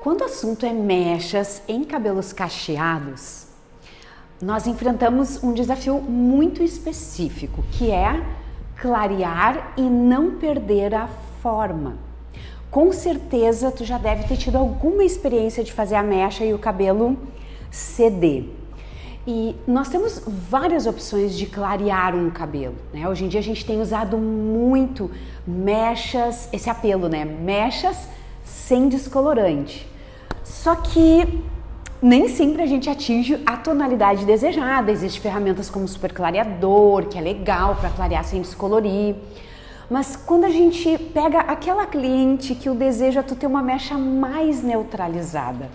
Quando o assunto é mechas em cabelos cacheados, nós enfrentamos um desafio muito específico, que é clarear e não perder a forma. Com certeza tu já deve ter tido alguma experiência de fazer a mecha e o cabelo ceder. E nós temos várias opções de clarear um cabelo, né? Hoje em dia a gente tem usado muito mechas, esse apelo, né? Mechas sem descolorante. Só que nem sempre a gente atinge a tonalidade desejada. Existem ferramentas como o super clareador, que é legal para clarear sem descolorir. Mas quando a gente pega aquela cliente que o desejo é tu ter uma mecha mais neutralizada,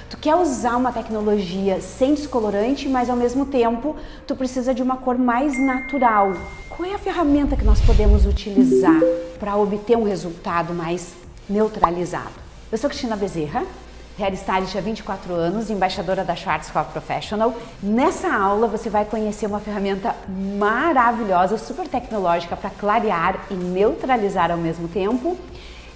tu quer usar uma tecnologia sem descolorante, mas ao mesmo tempo tu precisa de uma cor mais natural. Qual é a ferramenta que nós podemos utilizar para obter um resultado mais neutralizado? Eu sou Cristina Bezerra, hairstylist há 24 anos, embaixadora da Schwarzkopf Professional. Nessa aula você vai conhecer uma ferramenta maravilhosa, super tecnológica para clarear e neutralizar ao mesmo tempo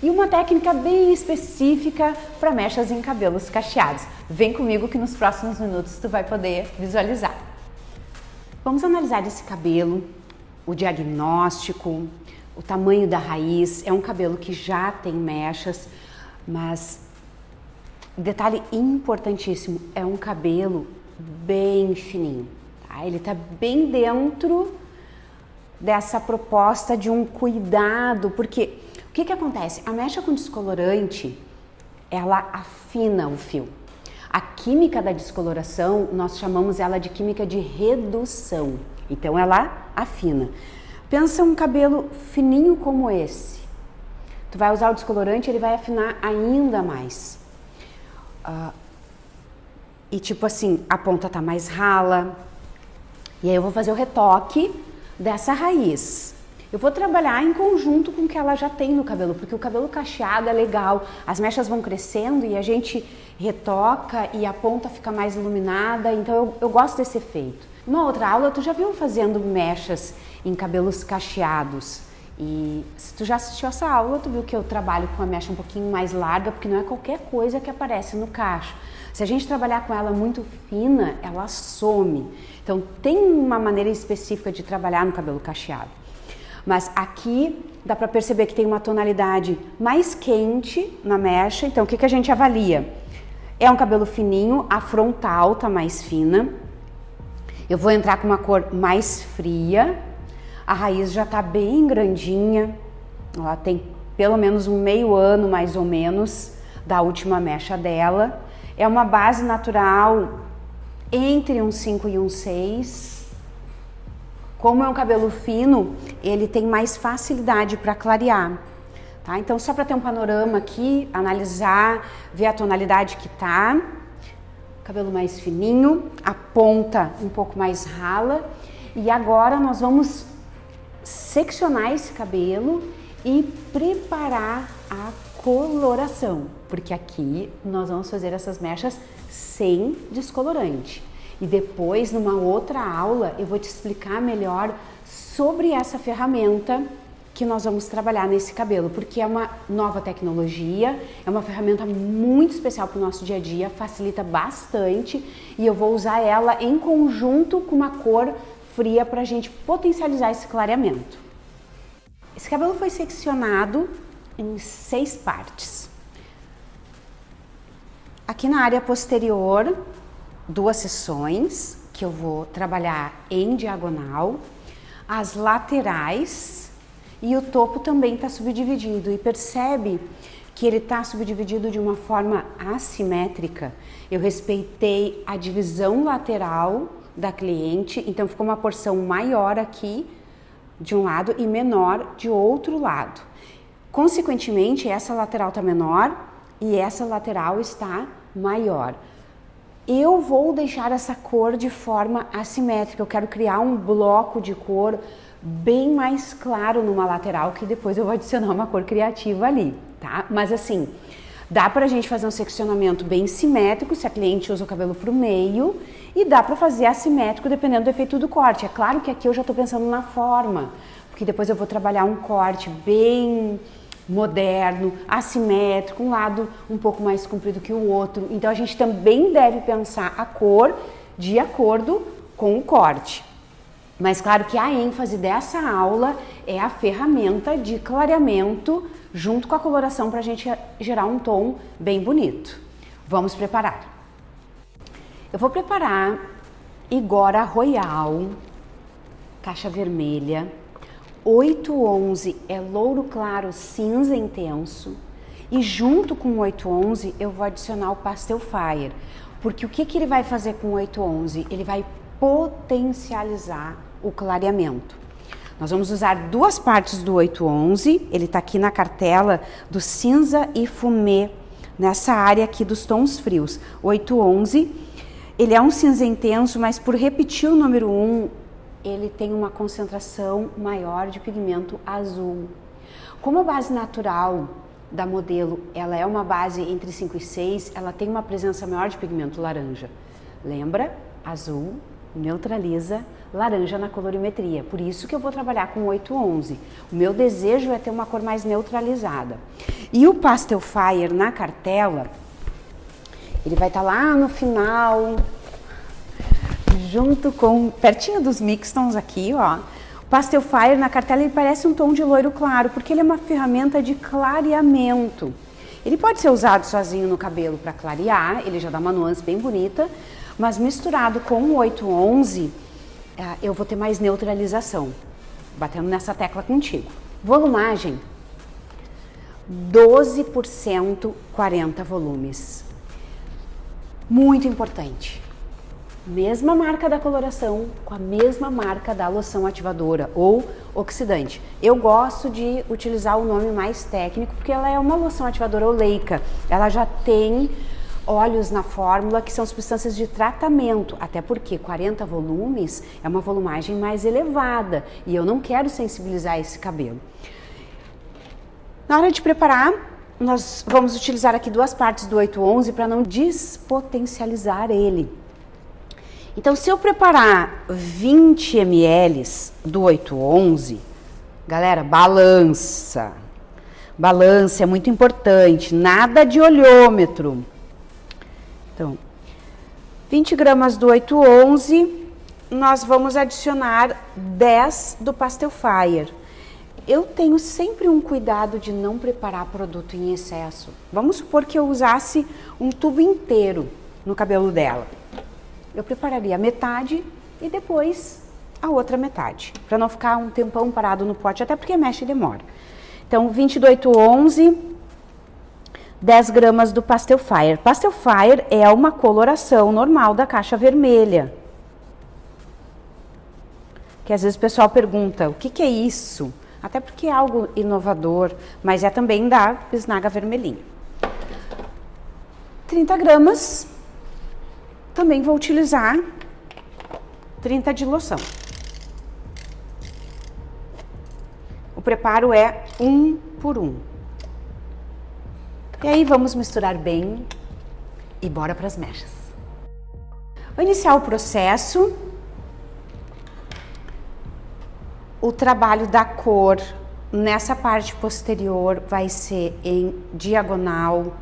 e uma técnica bem específica para mechas em cabelos cacheados. Vem comigo que nos próximos minutos tu vai poder visualizar. Vamos analisar esse cabelo, o diagnóstico, o tamanho da raiz. É um cabelo que já tem mechas, mas detalhe importantíssimo, é um cabelo bem fininho, tá? Ele tá bem dentro dessa proposta de um cuidado, porque o que acontece? A mecha com descolorante, ela afina o fio. A química da descoloração, nós chamamos ela de química de redução, então ela afina. Pensa um cabelo fininho como esse, tu vai usar o descolorante, ele vai afinar ainda mais. E tipo assim, a ponta tá mais rala, e aí eu vou fazer o retoque dessa raiz. Eu vou trabalhar em conjunto com o que ela já tem no cabelo, porque o cabelo cacheado é legal, as mechas vão crescendo e a gente retoca e a ponta fica mais iluminada, então eu gosto desse efeito. Numa outra aula tu já viu fazendo mechas em cabelos cacheados. E se tu já assistiu essa aula, tu viu que eu trabalho com a mecha um pouquinho mais larga, porque não é qualquer coisa que aparece no cacho. Se a gente trabalhar com ela muito fina, ela some. Então tem uma maneira específica de trabalhar no cabelo cacheado. Mas aqui dá para perceber que tem uma tonalidade mais quente na mecha. Então o que a gente avalia? É um cabelo fininho, a frontal tá mais fina. Eu vou entrar com uma cor mais fria. A raiz já tá bem grandinha, ela tem pelo menos um meio ano mais ou menos da última mecha dela. É uma base natural entre um 5 e um 6. Como é um cabelo fino, ele tem mais facilidade para clarear, tá? Então só para ter um panorama aqui, analisar, ver a tonalidade que tá. Cabelo mais fininho, a ponta um pouco mais rala. E agora nós vamos seccionar esse cabelo e preparar a coloração, porque aqui nós vamos fazer essas mechas sem descolorante. E depois, numa outra aula, eu vou te explicar melhor sobre essa ferramenta que nós vamos trabalhar nesse cabelo, porque é uma nova tecnologia, é uma ferramenta muito especial para o nosso dia a dia, facilita bastante e eu vou usar ela em conjunto com uma cor fria para a gente potencializar esse clareamento. Esse cabelo foi seccionado em 6 partes. Aqui na área posterior, 2 seções que eu vou trabalhar em diagonal, as laterais e o topo também está subdividido. E percebe que ele está subdividido de uma forma assimétrica. Eu respeitei a divisão lateral da cliente, então ficou uma porção maior aqui de um lado e menor de outro lado. Consequentemente, essa lateral está menor e essa lateral está maior. Eu vou deixar essa cor de forma assimétrica, eu quero criar um bloco de cor bem mais claro numa lateral, que depois eu vou adicionar uma cor criativa ali, tá? Mas assim, dá pra gente fazer um seccionamento bem simétrico, se a cliente usa o cabelo pro meio, e dá pra fazer assimétrico dependendo do efeito do corte. É claro que aqui eu já tô pensando na forma, porque depois eu vou trabalhar um corte bem moderno, assimétrico, um lado um pouco mais comprido que o outro. Então a gente também deve pensar a cor de acordo com o corte. Mas claro que a ênfase dessa aula é a ferramenta de clareamento junto com a coloração para a gente gerar um tom bem bonito. Vamos preparar. Eu vou preparar Igora Royal, caixa vermelha. 811 é louro claro cinza intenso. E junto com o 811 eu vou adicionar o Pastel Fire. Porque o que ele vai fazer com o 811? Ele vai potencializar o clareamento. Nós vamos usar duas partes do 811, ele está aqui na cartela do cinza e fumê, nessa área aqui dos tons frios. O 811, ele é um cinza intenso, mas por repetir o número 1, ele tem uma concentração maior de pigmento azul. Como a base natural da modelo, ela é uma base entre 5 e 6, ela tem uma presença maior de pigmento laranja. Lembra? Azul neutraliza laranja na colorimetria, por isso que eu vou trabalhar com 811. O meu desejo é ter uma cor mais neutralizada. E o Pastel Fire na cartela, ele vai estar lá no final, junto com, pertinho dos mixtons aqui, ó. O Pastel Fire na cartela, ele parece um tom de loiro claro, porque ele é uma ferramenta de clareamento. Ele pode ser usado sozinho no cabelo para clarear, ele já dá uma nuance bem bonita, mas misturado com o 811, eu vou ter mais neutralização, batendo nessa tecla contigo. Volumagem, 12%, 40 volumes. Muito importante. Mesma marca da coloração, com a mesma marca da loção ativadora ou oxidante. Eu gosto de utilizar o nome mais técnico, porque ela é uma loção ativadora oleica. Ela já tem óleos na fórmula que são substâncias de tratamento, até porque 40 volumes é uma volumagem mais elevada e eu não quero sensibilizar esse cabelo. Na hora de preparar, nós vamos utilizar aqui duas partes do 811 para não despotencializar ele. Então, se eu preparar 20 ml do 811, galera, balança. Balança é muito importante, nada de olhômetro. Então, 20 gramas do 811, nós vamos adicionar 10 do Pastel Fire. Eu tenho sempre um cuidado de não preparar produto em excesso. Vamos supor que eu usasse um tubo inteiro no cabelo dela. Eu prepararia a metade e depois a outra metade, para não ficar um tempão parado no pote, até porque mexe e demora. Então, 20 do 811, 10 gramas do Pastel Fire. Pastel Fire é uma coloração normal da caixa vermelha. Que às vezes o pessoal pergunta, o que é isso? Até porque é algo inovador, mas é também da bisnaga vermelhinha. 30 gramas. Também vou utilizar 30 de loção. O preparo é 1 por 1. E aí vamos misturar bem e bora para as mechas. Vou iniciar o processo. O trabalho da cor nessa parte posterior vai ser em diagonal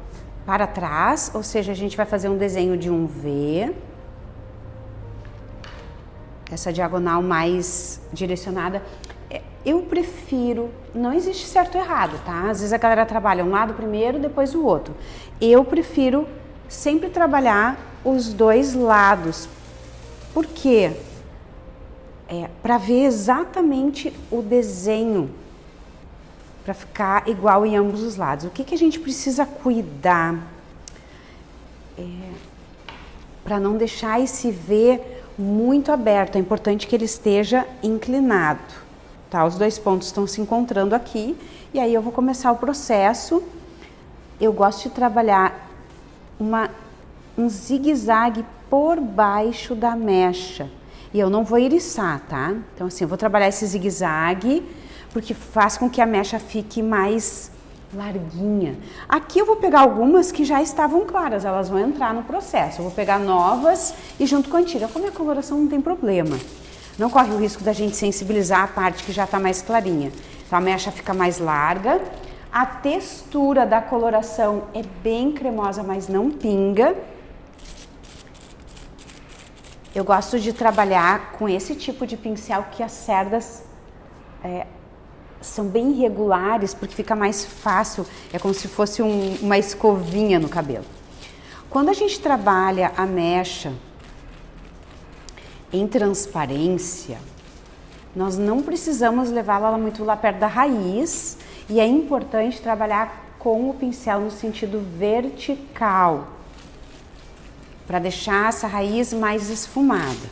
para trás, ou seja, a gente vai fazer um desenho de um V. Essa diagonal mais direcionada. Eu prefiro, não existe certo ou errado, tá? Às vezes a galera trabalha um lado primeiro, depois o outro. Eu prefiro sempre trabalhar os dois lados. Por quê? Para ver exatamente o desenho, para ficar igual em ambos os lados. O que a gente precisa cuidar? Para não deixar esse V muito aberto, é importante que ele esteja inclinado. Tá? Os dois pontos estão se encontrando aqui, e aí eu vou começar o processo. Eu gosto de trabalhar um zigue-zague por baixo da mecha. E eu não vou eriçar, tá? Então assim, eu vou trabalhar esse zigue-zague, porque faz com que a mecha fique mais larguinha. Aqui eu vou pegar algumas que já estavam claras, elas vão entrar no processo. Eu vou pegar novas e junto com a antiga. Como a coloração não tem problema. Não corre o risco da gente sensibilizar a parte que já está mais clarinha. Então a mecha fica mais larga, A textura da coloração é bem cremosa, mas não pinga. Eu gosto de trabalhar com esse tipo de pincel que as cerdas são bem irregulares, porque fica mais fácil, é como se fosse uma escovinha no cabelo. Quando a gente trabalha a mecha em transparência, nós não precisamos levá-la muito lá perto da raiz e é importante trabalhar com o pincel no sentido vertical, para deixar essa raiz mais esfumada.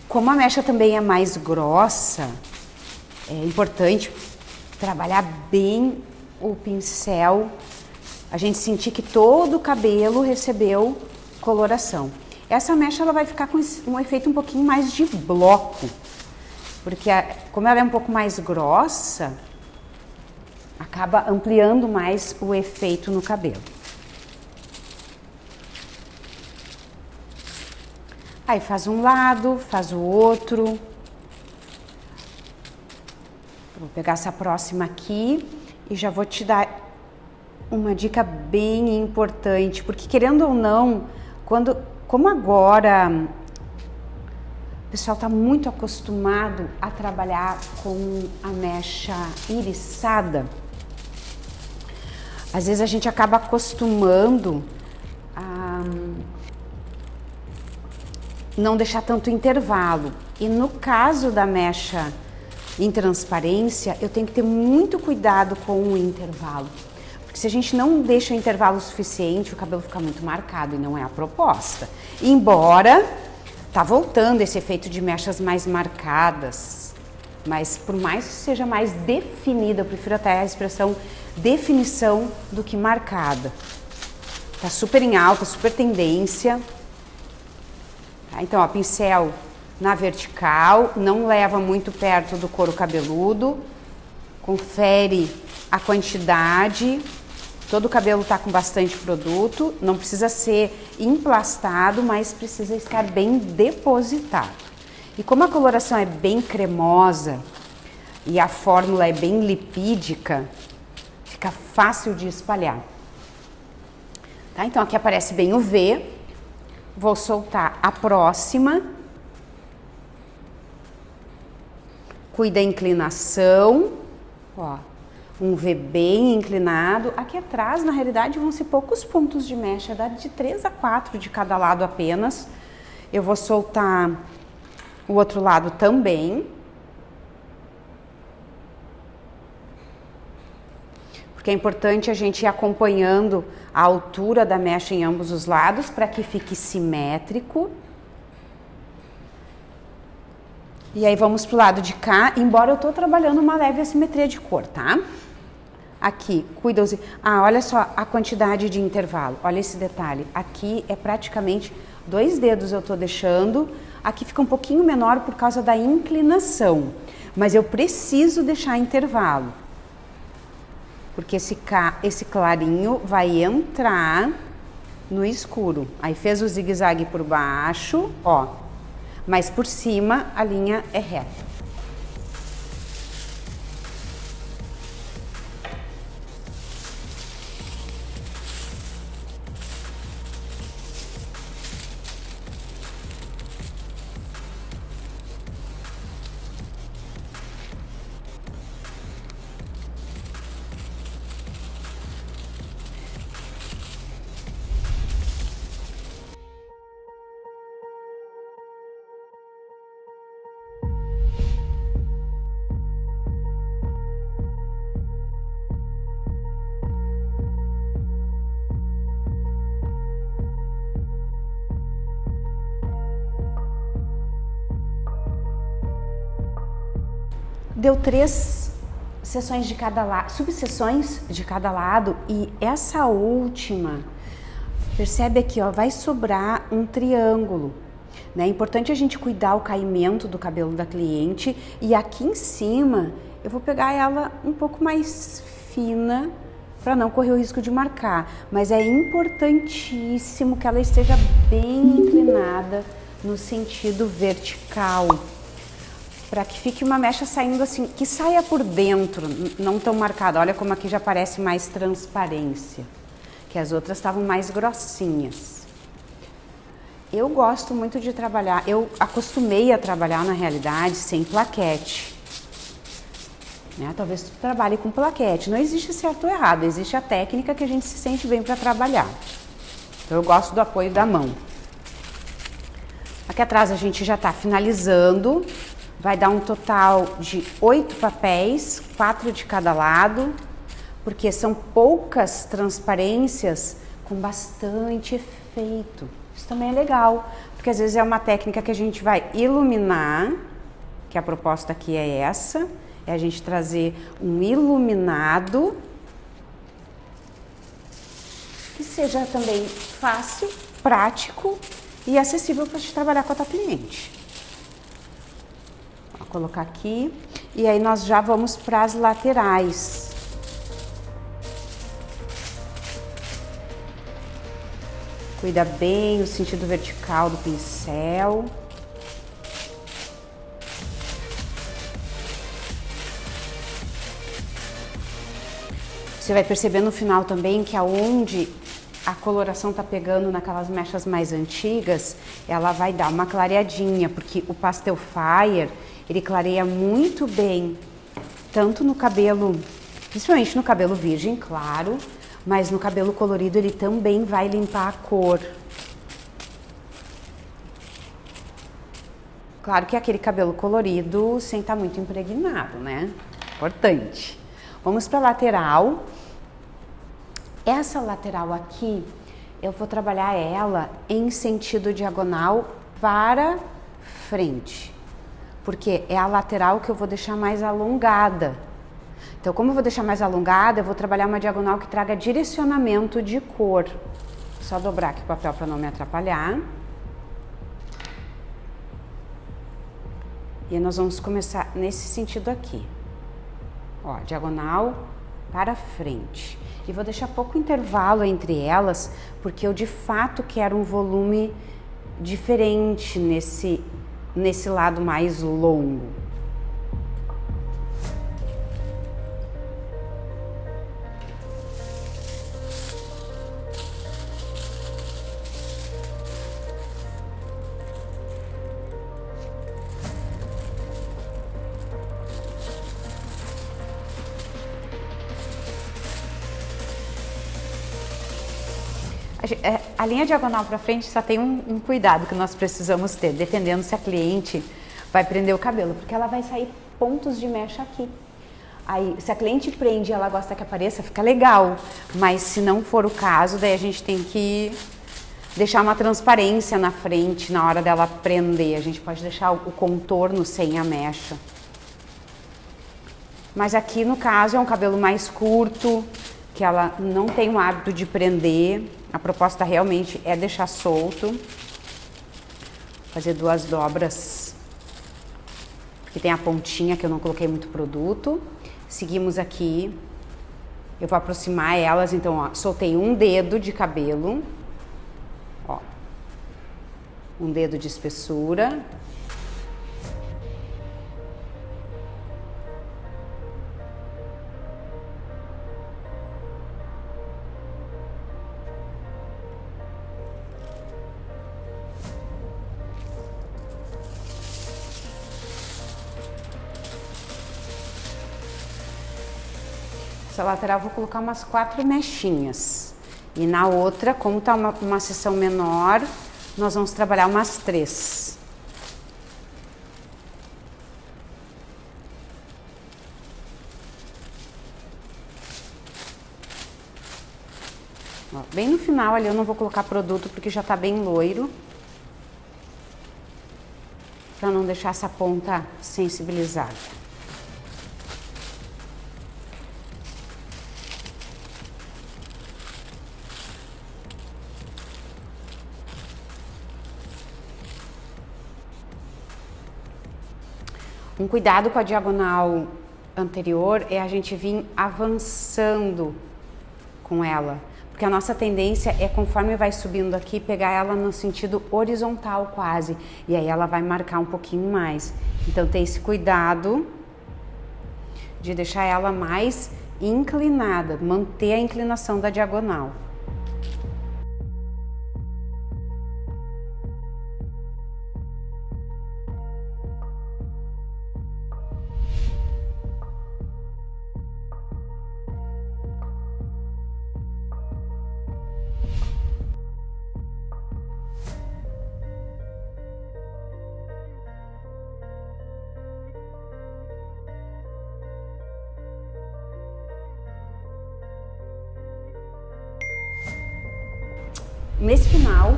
Como a mecha também é mais grossa, é importante trabalhar bem o pincel, a gente sentir que todo o cabelo recebeu coloração. Essa mecha ela vai ficar com um efeito um pouquinho mais de bloco, porque como ela é um pouco mais grossa, acaba ampliando mais o efeito no cabelo. Aí faz um lado, faz o outro. Vou pegar essa próxima aqui e já vou te dar uma dica bem importante, porque querendo ou não, como agora o pessoal está muito acostumado a trabalhar com a mecha iriçada, às vezes a gente acaba acostumando a não deixar tanto intervalo. E no caso da mecha em transparência, eu tenho que ter muito cuidado com o intervalo. Porque se a gente não deixa o intervalo suficiente, o cabelo fica muito marcado e não é a proposta. Embora tá voltando esse efeito de mechas mais marcadas, mas por mais que seja mais definida, eu prefiro até a expressão definição do que marcada. Tá super em alta, super tendência. Tá? Então, ó, pincel na vertical, não leva muito perto do couro cabeludo, confere a quantidade. Todo o cabelo tá com bastante produto, não precisa ser emplastado, mas precisa estar bem depositado. E como a coloração é bem cremosa e a fórmula é bem lipídica, fica fácil de espalhar. Tá? Então aqui aparece bem o V, vou soltar a próxima. Cuida a inclinação, ó. Um V bem inclinado. Aqui atrás, na realidade, vão ser poucos pontos de mecha, dá de 3 a 4 de cada lado apenas. Eu vou soltar o outro lado também. Porque é importante a gente ir acompanhando a altura da mecha em ambos os lados para que fique simétrico. E aí vamos pro lado de cá, embora eu tô trabalhando uma leve assimetria de cor, tá? Aqui, cuida os... Ah, olha só a quantidade de intervalo, olha esse detalhe. Aqui é praticamente 2 dedos eu tô deixando, aqui fica um pouquinho menor por causa da inclinação, mas eu preciso deixar intervalo, porque esse clarinho vai entrar no escuro. Aí fez o zigue-zague por baixo, ó, mas por cima a linha é reta. Deu 3 seções de cada lado, subseções de cada lado, e essa última, percebe aqui, ó, vai sobrar um triângulo, né? É importante a gente cuidar o caimento do cabelo da cliente, e aqui em cima eu vou pegar ela um pouco mais fina para não correr o risco de marcar, mas é importantíssimo que ela esteja bem inclinada no sentido vertical. para que fique uma mecha saindo assim, que saia por dentro, não tão marcada. Olha como aqui já parece mais transparência, que as outras estavam mais grossinhas. Eu gosto muito de trabalhar, eu acostumei a trabalhar na realidade sem plaquete. Né? Talvez tu trabalhe com plaquete, não existe certo ou errado, existe a técnica que a gente se sente bem para trabalhar. Então eu gosto do apoio da mão. Aqui atrás a gente já está finalizando, vai dar um total de 8 papéis, 4 de cada lado, porque são poucas transparências com bastante efeito. Isso também é legal, porque às vezes é uma técnica que a gente vai iluminar, que a proposta aqui é essa, é a gente trazer um iluminado, que seja também fácil, prático e acessível para te trabalhar com a tua cliente. Vou colocar aqui e aí nós já vamos para as laterais. Cuida bem o sentido vertical do pincel. Você vai perceber no final também que aonde a coloração tá pegando naquelas mechas mais antigas, ela vai dar uma clareadinha, porque o Pastel Fire, ele clareia muito bem, tanto no cabelo, principalmente no cabelo virgem, claro, mas no cabelo colorido ele também vai limpar a cor. Claro que é aquele cabelo colorido sem estar muito impregnado, né? Importante. Vamos para a lateral. Essa lateral aqui, eu vou trabalhar ela em sentido diagonal para frente, porque é a lateral que eu vou deixar mais alongada. Então, como eu vou deixar mais alongada, eu vou trabalhar uma diagonal que traga direcionamento de cor. Só dobrar aqui o papel para não me atrapalhar. E nós vamos começar nesse sentido aqui. Ó, diagonal para frente. E vou deixar pouco intervalo entre elas, porque eu de fato quero um volume diferente nesse lado mais longo. A linha diagonal para frente só tem um cuidado que nós precisamos ter, dependendo se a cliente vai prender o cabelo, porque ela vai sair pontos de mecha aqui. Aí, se a cliente prende e ela gosta que apareça, fica legal, mas se não for o caso, daí a gente tem que deixar uma transparência na frente na hora dela prender. A gente pode deixar o contorno sem a mecha. Mas aqui, no caso, é um cabelo mais curto, que ela não tem o hábito de prender. A proposta realmente é deixar solto. Fazer 2 dobras. Porque tem a pontinha que eu não coloquei muito produto. Seguimos aqui. Eu vou aproximar elas, então, ó, soltei um dedo de cabelo. Ó. Um dedo de espessura. Essa lateral eu vou colocar umas 4 mechinhas. E na outra, como tá uma seção menor, nós vamos trabalhar umas 3. Ó, bem no final ali eu não vou colocar produto porque já tá bem loiro. Pra não deixar essa ponta sensibilizada. Um cuidado com a diagonal anterior é a gente vir avançando com ela, porque porque a nossa tendência é, conforme vai subindo aqui, pegar ela no sentido horizontal quase, e aí ela vai marcar um pouquinho mais. Então tem esse cuidado de deixar ela mais inclinada, manter a inclinação da diagonal. Nesse final,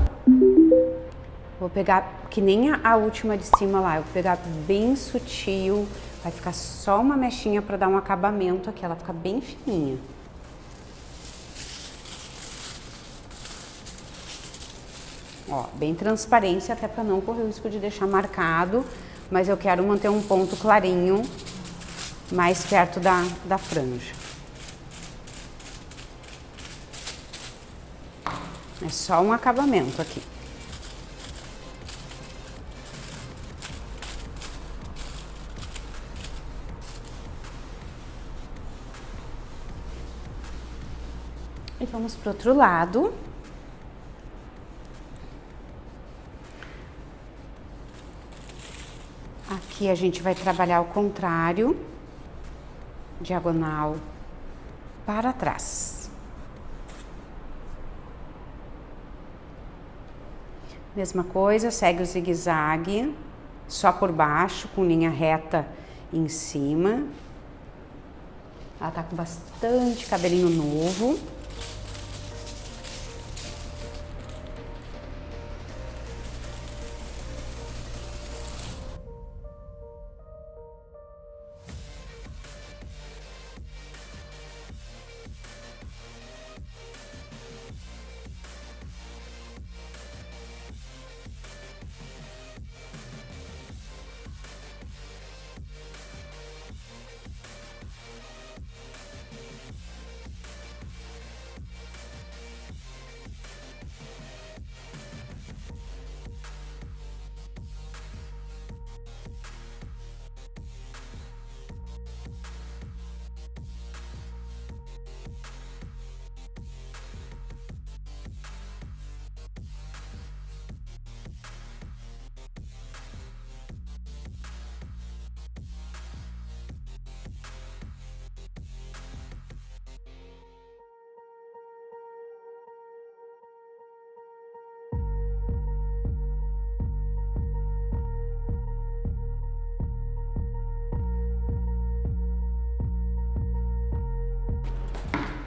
vou pegar, que nem a última de cima lá, eu vou pegar bem sutil, vai ficar só uma mechinha para dar um acabamento aqui, ela fica bem fininha. Ó, bem transparência, até para não correr o risco de deixar marcado, mas eu quero manter um ponto clarinho, mais perto da franja. É só um acabamento aqui. E vamos para o outro lado. Aqui a gente vai trabalhar ao contrário, diagonal para trás. Mesma coisa, segue o zigue-zague, só por baixo, com linha reta em cima. Ela tá com bastante cabelinho novo.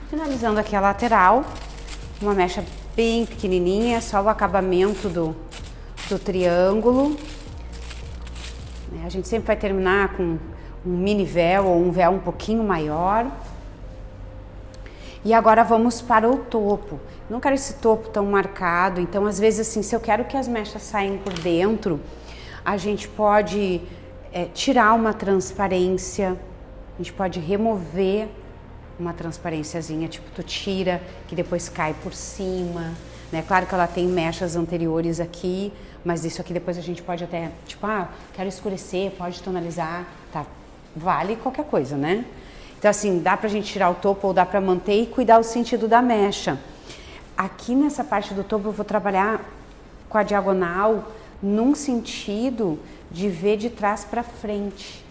Finalizando aqui a lateral, uma mecha bem pequenininha, só o acabamento do triângulo. A gente sempre vai terminar com um mini véu ou um véu um pouquinho maior. E agora vamos para o topo. Não quero esse topo tão marcado, então às vezes assim, se eu quero que as mechas saiam por dentro, a gente pode tirar uma transparência, a gente pode remover uma transparênciazinha, tipo tu tira, que depois cai por cima, né? Claro que ela tem mechas anteriores aqui, mas isso aqui depois a gente pode até, tipo, quero escurecer, pode tonalizar, tá? Vale qualquer coisa, né? Então assim, dá pra gente tirar o topo ou dá pra manter e cuidar o sentido da mecha. Aqui nessa parte do topo eu vou trabalhar com a diagonal num sentido de ver de trás pra frente.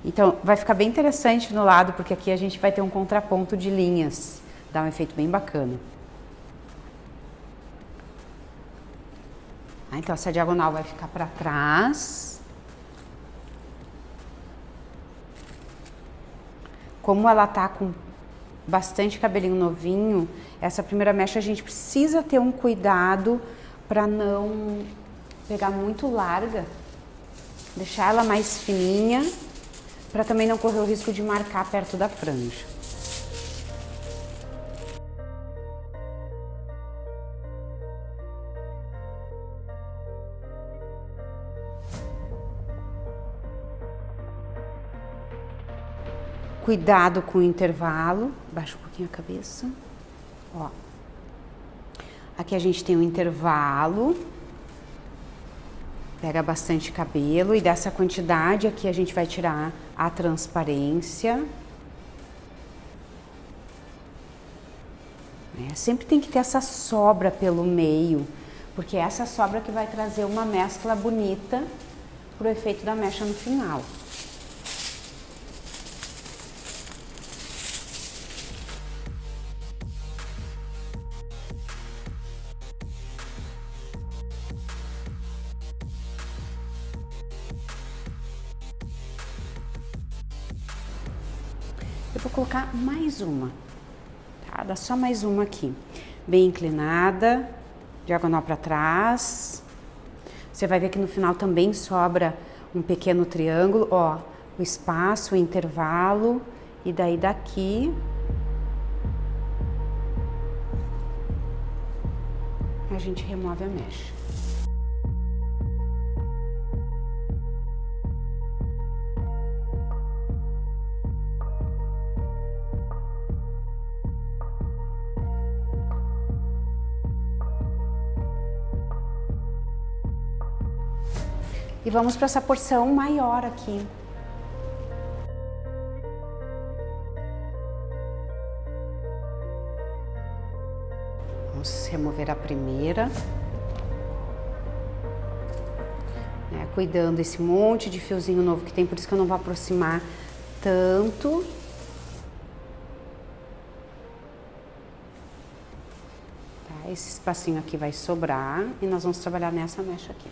Então, vai ficar bem interessante no lado, porque aqui a gente vai ter um contraponto de linhas. Dá um efeito bem bacana. Então, essa diagonal vai ficar para trás. Como ela tá com bastante cabelinho novinho, essa primeira mecha a gente precisa ter um cuidado para não pegar muito larga. Deixar ela mais fininha, para também não correr o risco de marcar perto da franja. Cuidado com o intervalo, baixa um pouquinho a cabeça, ó. Aqui a gente tem um intervalo. Pega bastante cabelo e dessa quantidade aqui a gente vai tirar a transparência. Sempre tem que ter essa sobra pelo meio, porque é essa sobra que vai trazer uma mescla bonita pro efeito da mecha no final. Eu vou colocar mais uma, tá? Dá só mais uma aqui, bem inclinada, diagonal para trás. Você vai ver que no final também sobra um pequeno triângulo, ó, o espaço, o intervalo, e daí daqui a gente remove a mecha. E vamos para essa porção maior aqui. Vamos remover a primeira. Cuidando esse monte de fiozinho novo que tem, por isso que eu não vou aproximar tanto. Tá, esse espacinho aqui vai sobrar e nós vamos trabalhar nessa mecha aqui.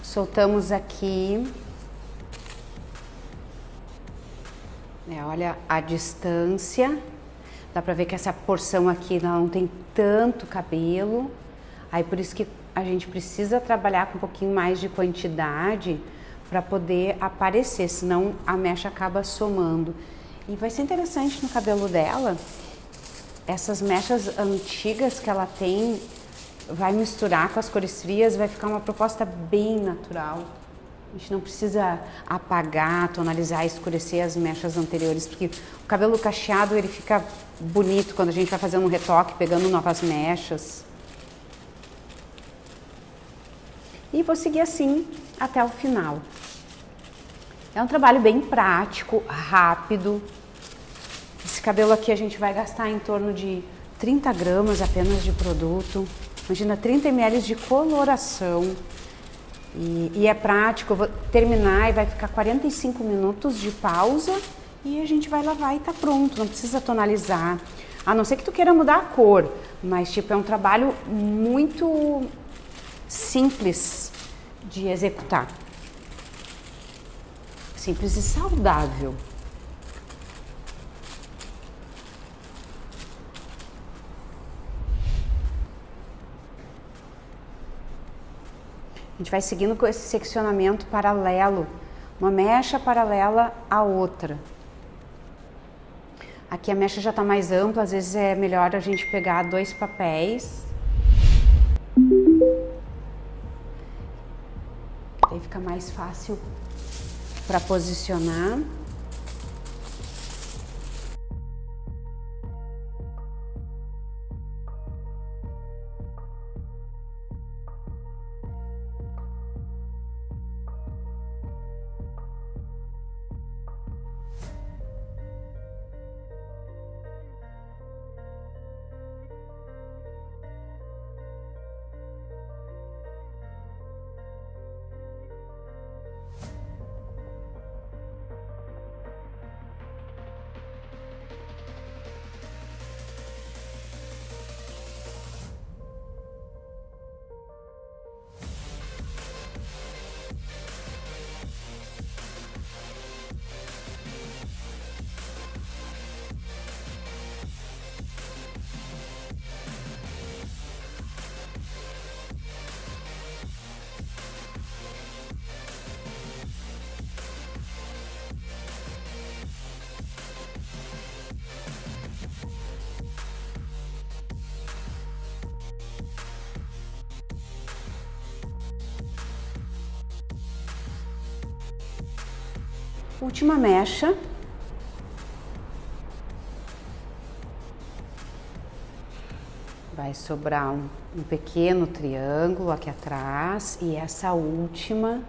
Soltamos aqui. Olha a distância. Dá pra ver que essa porção aqui não tem tanto cabelo. Aí por isso que a gente precisa trabalhar com um pouquinho mais de quantidade para poder aparecer, senão a mecha acaba somando. E vai ser interessante no cabelo dela, essas mechas antigas que ela tem, vai misturar com as cores frias, vai ficar uma proposta bem natural. A gente não precisa apagar, tonalizar, escurecer as mechas anteriores, porque o cabelo cacheado ele fica bonito quando a gente vai fazendo um retoque, pegando novas mechas. E vou seguir assim até o final. É um trabalho bem prático, rápido. Esse cabelo aqui a gente vai gastar em torno de 30 gramas apenas de produto. Imagina 30 ml de coloração. E é prático, eu vou terminar e vai ficar 45 minutos de pausa e a gente vai lavar e tá pronto, não precisa tonalizar. A não ser que tu queira mudar a cor, mas tipo, é um trabalho muito simples de executar. Simples e saudável. A gente vai seguindo com esse seccionamento paralelo, uma mecha paralela à outra. Aqui a mecha já está mais ampla, às vezes é melhor a gente pegar 2 papéis. Aí fica mais fácil para posicionar. Última mecha. Vai sobrar um pequeno triângulo aqui atrás e essa última,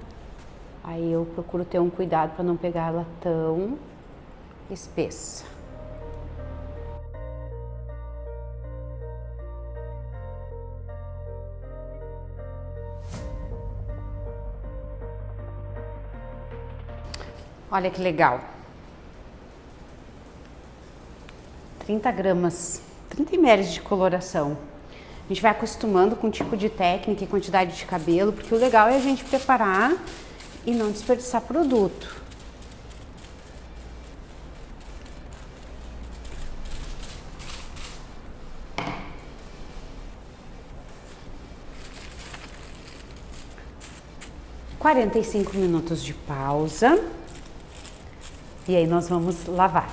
aí eu procuro ter um cuidado para não pegar ela tão espessa. Olha que legal. 30 gramas, 30 ml de coloração. A gente vai acostumando com o tipo de técnica e quantidade de cabelo, porque o legal é a gente preparar e não desperdiçar produto. $45 minutos de pausa. E aí nós vamos lavar.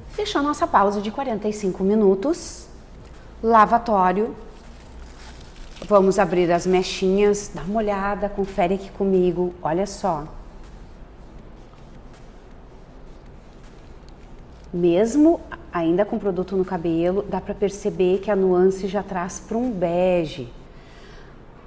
Fechou nossa pausa de 45 minutos, lavatório. Vamos abrir as mechinhas, dá uma olhada, confere aqui comigo, olha só. Mesmo ainda com produto no cabelo, dá para perceber que a nuance já traz para um bege.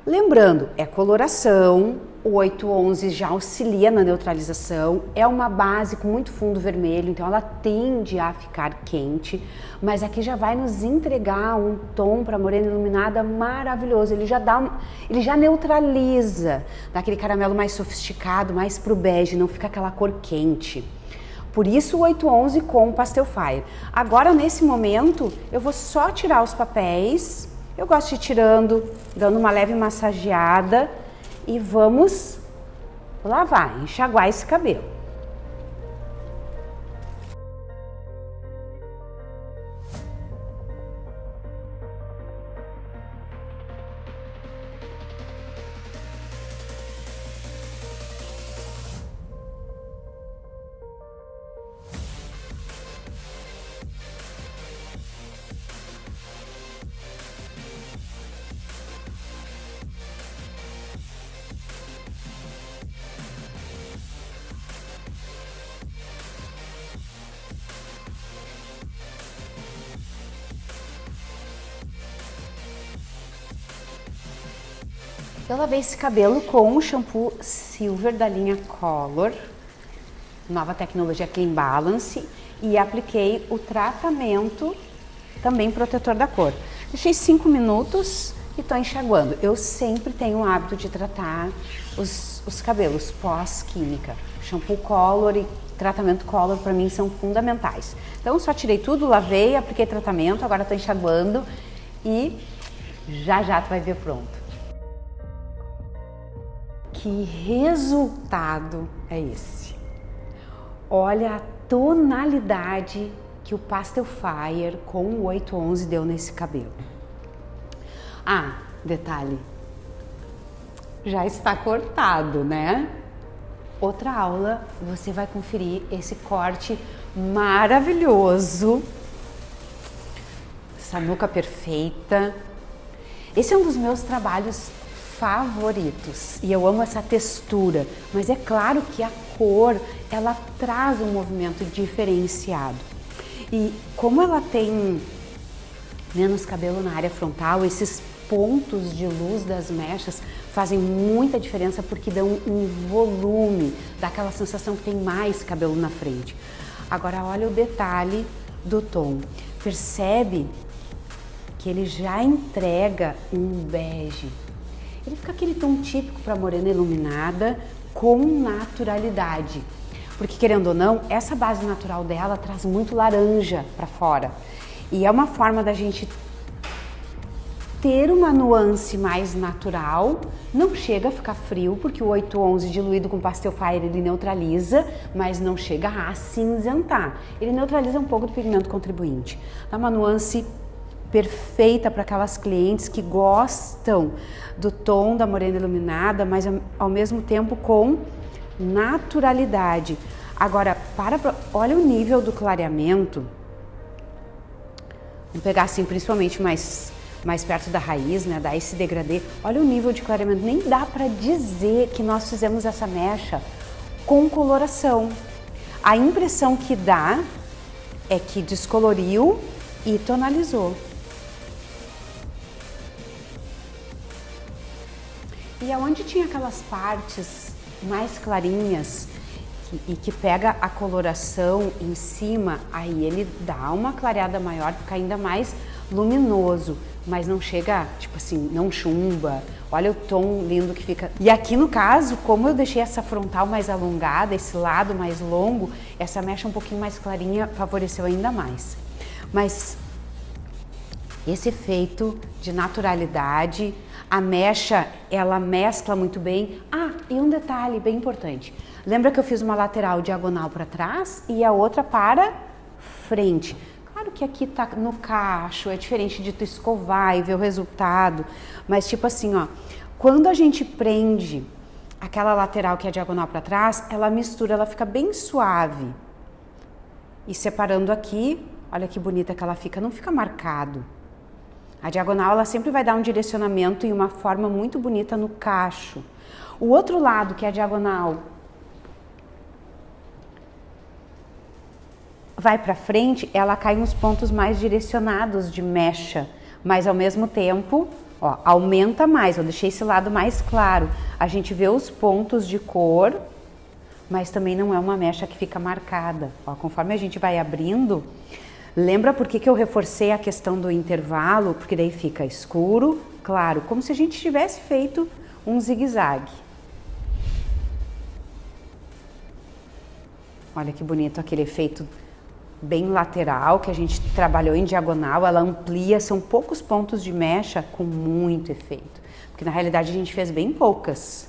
Lembrando, é coloração, o 811 já auxilia na neutralização, é uma base com muito fundo vermelho, então ela tende a ficar quente, mas aqui já vai nos entregar um tom para morena iluminada maravilhoso, ele já neutraliza, dá aquele caramelo mais sofisticado, mais pro bege, não fica aquela cor quente. Por isso o 811 com o Pastel Fire. Agora nesse momento eu vou só tirar os papéis. Eu gosto de ir tirando, dando uma leve massageada e vamos lavar, enxaguar esse cabelo. Eu lavei esse cabelo com o shampoo Silver da linha Color, nova tecnologia Clean Balance, e apliquei o tratamento também protetor da cor. Deixei 5 minutos e estou enxaguando. Eu sempre tenho o hábito de tratar os cabelos pós-química. Shampoo Color e tratamento Color para mim são fundamentais. Então só tirei tudo, lavei, apliquei tratamento, agora estou enxaguando e já tu vai ver pronto. Que resultado é esse? Olha a tonalidade que o Pastel Fire com o 811 deu nesse cabelo. Ah, detalhe, já está cortado, né? Outra aula você vai conferir esse corte maravilhoso, essa nuca perfeita. Esse é um dos meus trabalhos favoritos e eu amo essa textura, mas é claro que a cor ela traz um movimento diferenciado e como ela tem menos cabelo na área frontal, esses pontos de luz das mechas fazem muita diferença porque dão um volume, dá aquela sensação que tem mais cabelo na frente. Agora olha o detalhe do tom, percebe que ele já entrega um bege. Ele fica aquele tom típico para morena iluminada com naturalidade. Porque querendo ou não, essa base natural dela traz muito laranja para fora. E é uma forma da gente ter uma nuance mais natural, não chega a ficar frio, porque o 811 diluído com Pastel Fire ele neutraliza, mas não chega a acinzentar. Ele neutraliza um pouco do pigmento contribuinte. Dá uma nuance perfeita para aquelas clientes que gostam do tom da morena iluminada, mas ao mesmo tempo com naturalidade. Agora, olha o nível do clareamento. Vamos pegar assim, principalmente mais mais perto da raiz, né, dá esse degradê. Olha o nível de clareamento, nem dá para dizer que nós fizemos essa mecha com coloração. A impressão que dá é que descoloriu e tonalizou. E aonde tinha aquelas partes mais clarinhas e que pega a coloração em cima, aí ele dá uma clareada maior, fica ainda mais luminoso, mas não chega, tipo assim, não chumba. Olha o tom lindo que fica. E aqui no caso, como eu deixei essa frontal mais alongada, esse lado mais longo, essa mecha um pouquinho mais clarinha favoreceu ainda mais. Mas esse efeito de naturalidade, a mecha, ela mescla muito bem. Ah, e um detalhe bem importante. Lembra que eu fiz uma lateral diagonal para trás e a outra para frente. Claro que aqui tá no cacho, é diferente de tu escovar e ver o resultado. Mas tipo assim, ó, quando a gente prende aquela lateral que é diagonal para trás, ela mistura, ela fica bem suave. E separando aqui, olha que bonita que ela fica, não fica marcado. A diagonal, ela sempre vai dar um direcionamento e uma forma muito bonita no cacho. O outro lado, que é a diagonal, vai para frente, ela cai nos pontos mais direcionados de mecha, mas ao mesmo tempo, ó, aumenta mais. Eu deixei esse lado mais claro. A gente vê os pontos de cor, mas também não é uma mecha que fica marcada. Ó, conforme a gente vai abrindo, lembra por que eu reforcei a questão do intervalo? Porque daí fica escuro, claro, como se a gente tivesse feito um zigue-zague. Olha que bonito aquele efeito bem lateral, que a gente trabalhou em diagonal, ela amplia, são poucos pontos de mecha com muito efeito. Porque na realidade a gente fez bem poucas.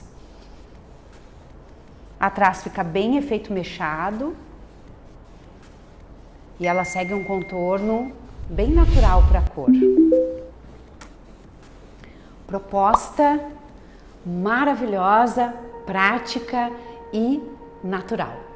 Atrás fica bem efeito mechado. E ela segue um contorno bem natural para a cor. Proposta maravilhosa, prática e natural.